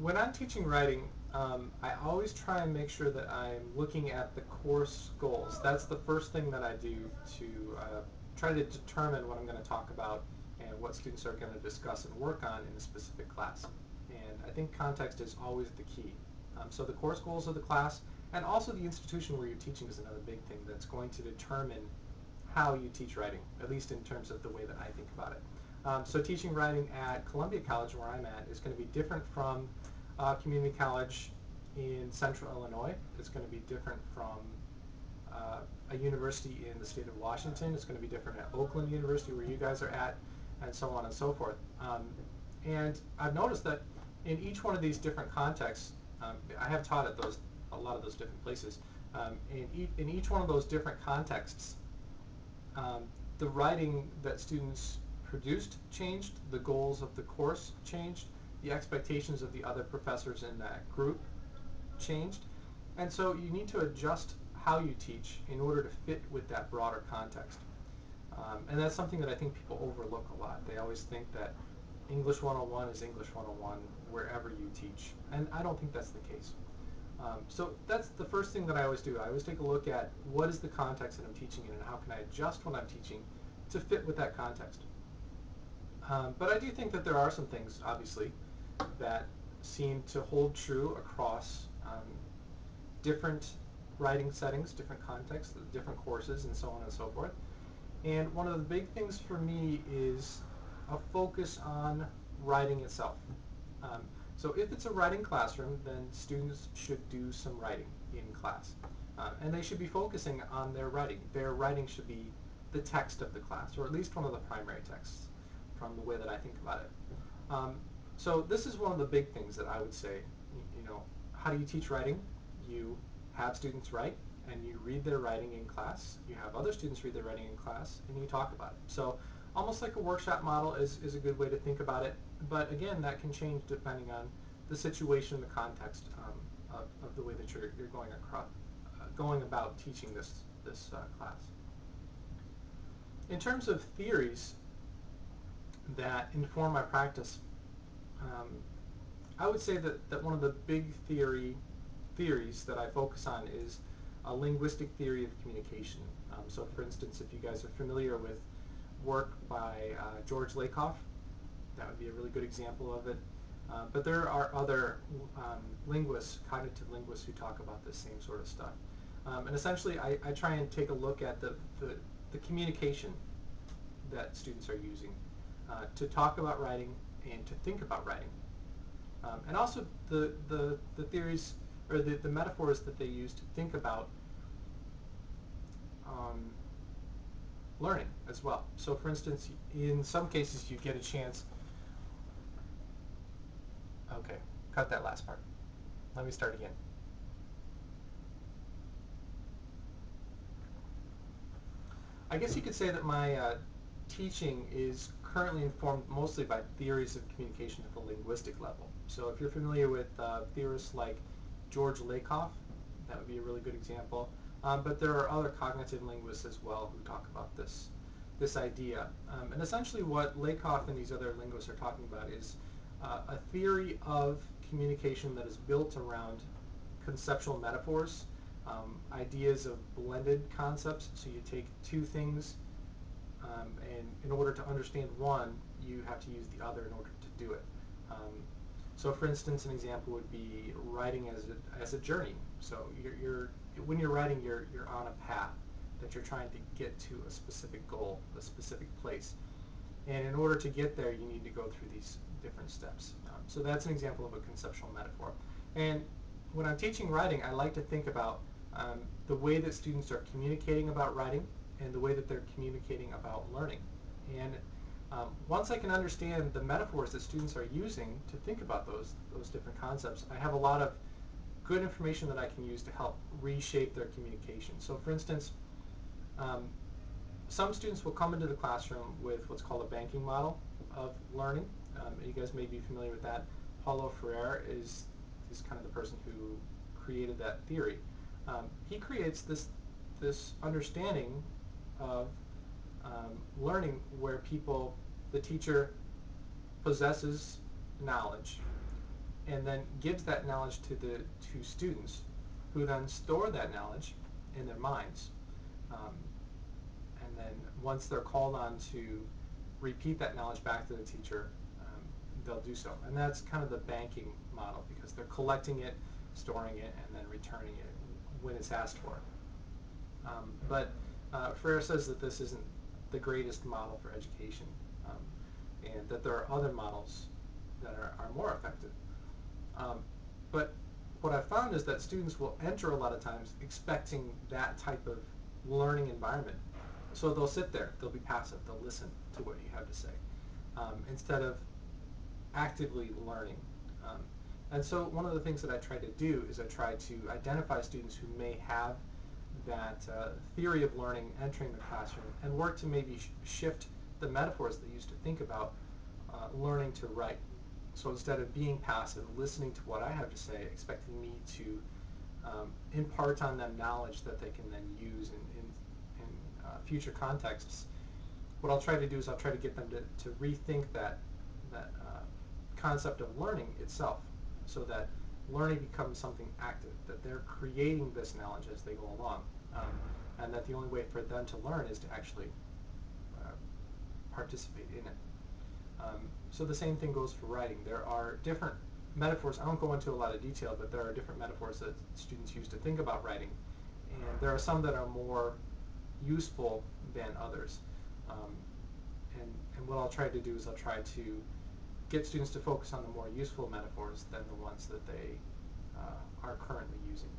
when I'm teaching writing, I always try and make sure that I'm looking at the course goals. That's the first thing that I do to try to determine what I'm going to talk about and what students are going to discuss and work on in a specific class. And I think context is always the key. So the course goals of the class and also the institution where you're teaching is another big thing that's going to determine how you teach writing, at least in terms of the way that I think about it. So teaching writing at Columbia College, where I'm at, is going to be different from community college in central Illinois. It's going to be different from a university in the state of Washington. It's going to be different at Oakland University, where you guys are at, and so on and so forth. And I've noticed that in each one of these different contexts, I have taught at a lot of those different places. In each one of those different contexts, the writing that students produced changed, the goals of the course changed, the expectations of the other professors in that group changed, and so you need to adjust how you teach in order to fit with that broader context. And that's something that I think people overlook a lot. They always think that English 101 is English 101 wherever you teach, and I don't think that's the case. So that's the first thing that I always do. I always take a look at what is the context that I'm teaching in and how can I adjust what I'm teaching to fit with that context. But I do think that there are some things, obviously, that seem to hold true across different writing settings, different contexts, different courses, and so on and so forth. And one of the big things for me is a focus on writing itself. So if it's a writing classroom, then students should do some writing in class. And they should be focusing on their writing. Their writing should be the text of the class, or at least one of the primary texts, from the way that I think about it. So this is one of the big things that I would say. How do you teach writing? You have students write, and you read their writing in class. You have other students read their writing in class, and you talk about it. So almost like a workshop model is a good way to think about it. But again, that can change depending on the situation, the context of the way that you're going about teaching this class. In terms of theories that inform my practice, I would say that one of the big theories that I focus on is a linguistic theory of communication. So for instance, if you guys are familiar with work by George Lakoff, that would be a really good example of it. But there are other linguists, cognitive linguists, who talk about this same sort of stuff. And essentially, I try and take a look at the communication that students are using to talk about writing and to think about writing. And also the theories or the metaphors that they use to think about learning as well. So for instance, in some cases you get a chance. Okay, cut that last part. Let me start again. I guess you could say that my teaching is currently informed mostly by theories of communication at the linguistic level. So if you're familiar with theorists like George Lakoff, that would be a really good example. But there are other cognitive linguists as well who talk about this idea. And essentially what Lakoff and these other linguists are talking about is a theory of communication that is built around conceptual metaphors, ideas of blended concepts. So you take two things, and in order to understand one, you have to use the other in order to do it. So for instance, an example would be writing as a journey. So when you're writing, you're on a path that you're trying to get to a specific goal, a specific place. And in order to get there, you need to go through these different steps. So that's an example of a conceptual metaphor. And when I'm teaching writing, I like to think about the way that students are communicating about writing and the way that they're communicating about learning. And once I can understand the metaphors that students are using to think about those different concepts, I have a lot of good information that I can use to help reshape their communication. So for instance, some students will come into the classroom with what's called a banking model of learning. You guys may be familiar with that. Paulo Freire is kind of the person who created that theory. He creates this understanding of learning where the teacher possesses knowledge, and then gives that knowledge to students, who then store that knowledge in their minds. Um, and then once they're called on to repeat that knowledge back to the teacher, they'll do so. And that's kind of the banking model, because they're collecting it, storing it, and then returning it when it's asked for. But Freire says that this isn't the greatest model for education, and that there are other models that are more effective. But what I've found is that students will enter a lot of times expecting that type of learning environment. So they'll sit there, they'll be passive, they'll listen to what you have to say, instead of actively learning. And so one of the things that I try to do is I try to identify students who may have that theory of learning entering the classroom, and work to maybe shift the metaphors they used to think about learning to write. So instead of being passive, listening to what I have to say, expecting me to impart on them knowledge that they can then use in future contexts, what I'll try to do is I'll try to get them to rethink that concept of learning itself, so that learning becomes something active, that they're creating this knowledge as they go along, and that the only way for them to learn is to actually participate in it. So the same thing goes for writing. There are different metaphors. I won't go into a lot of detail, but there are different metaphors that students use to think about writing, and there are some that are more useful than others. And what I'll try to do is I'll try to get students to focus on the more useful metaphors than the ones that they are currently using.